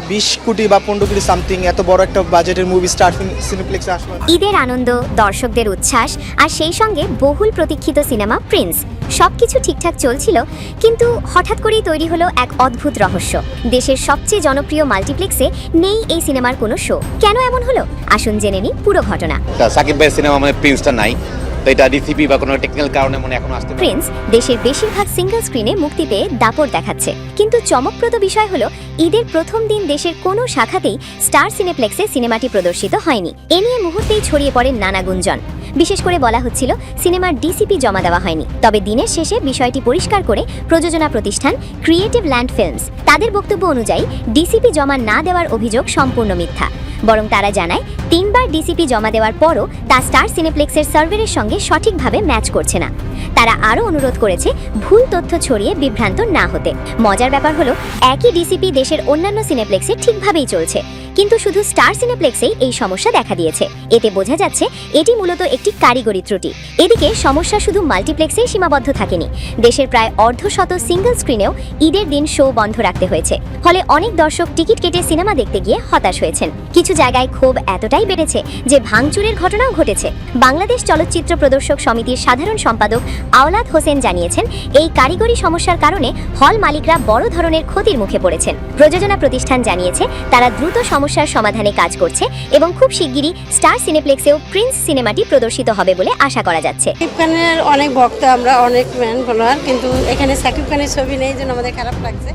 20 কোটি বা 15 কোটি সামথিং এত বড় একটা বাজেটের মুভি স্টার্টিং সিনেপ্লেক্সে আসলো। ঈদের আনন্দ, দর্শকদের উচ্ছ্বাস আর সেই সঙ্গে বহুল প্রতীক্ষিত সিনেমা প্রিন্স, সবকিছু ঠিকঠাক চলছিল, কিন্তু হঠাৎ করেই তৈরি হলো এক অদ্ভুত রহস্য। দেশের সবচেয়ে জনপ্রিয় মাল্টিপ্লেক্সে নেই এই সিনেমার কোনো শো। কেন এমন হলো, আসুন জেনে নিই পুরো ঘটনা। সাকিব ভাইয়ের সিনেমা মানে প্রিন্সটা নাই, তো এটা ডিসিপি বা কোনো টেকনিক্যাল কারণে মনে এখন আসতে পারে। প্রিন্স দেশের বেশিরভাগ সিঙ্গেল স্ক্রিনে মুক্তি পেয়ে দাপট দেখাচ্ছে, কিন্তু চমকপ্রদ বিষয় হলো ঈদের প্রথম দিন দেশের কোনো শাখাতেই স্টার সিনেপ্লেক্সে সিনেমাটি প্রদর্শিত হয়নি। এ নিয়ে মুহূর্তেই ছড়িয়ে পড়ে নানা গুঞ্জন। বিশেষ করে বলা হচ্ছিল সিনেমার ডিসিপি জমা দেওয়া হয়নি। তবে দিনের শেষে বিষয়টি পরিষ্কার করে প্রযোজনা প্রতিষ্ঠান ক্রিয়েটিভ ল্যান্ড ফিল্মস তাদের বক্তব্য অনুযায়ী ডিসিপি জমা না দেওয়ার অভিযোগ সম্পূর্ণ মিথ্যা। বরং তারা জানায় 3 বার ডিসিপি জমা দেওয়ার পরও তা স্টার সিনেপ্লেক্সের সার্ভারের সঙ্গে সঠিকভাবে ম্যাচ করছে না। তারা আরও অনুরোধ করেছে ভুল তথ্য ছড়িয়ে বিভ্রান্ত না হতে। মজার ব্যাপার হলো একই ডিসিপি দেশের অন্যান্য সিনেপ্লেক্সে ঠিকভাবেই চলছে, কিন্তু শুধু স্টার সিনেপ্লেক্সেই এই সমস্যা দেখা দিয়েছে। এতে বোঝা যাচ্ছে এটি মূলত একটি কারিগরি ত্রুটি। এদিকে সমস্যা শুধু মাল্টিপ্লেক্সেই সীমাবদ্ধ থাকেনি, দেশের প্রায় অর্ধশত সিঙ্গেল স্ক্রিনেও ঈদের দিন শো বন্ধ রাখতে হয়েছে। ফলে অনেক দর্শক টিকিট কেটে সিনেমা দেখতে গিয়ে হতাশ হয়েছেন। কিছু জায়গায় ক্ষোভ এতটাই বেড়েছে যে ভাঙচুরের ঘটনাও ঘটেছে। বাংলাদেশ চলচ্চিত্র প্রদর্শক সমিতির সাধারণ সম্পাদক আওলাদ হোসেন জানিয়েছেন, এই কারিগরি সমস্যার কারণে হল মালিকরা বড় ধরনের ক্ষতির মুখে পড়েছেন। প্রযোজনা প্রতিষ্ঠান জানিয়েছে তারা দ্রুত সমস্যার সমাধানে কাজ করছে এবং খুব শিগগিরই স্টার সিনেপ্লেক্সেও প্রিন্স সিনেমাটি প্রদর্শিত হবে বলে আশা করা যাচ্ছে। সাকিব খানের অনেক ভক্ত আমরা, অনেক ফ্যান ফলোয়ার, কিন্তু এখানে সাকিব খানের ছবি নেই, জন্য আমাদের খারাপ লাগছে।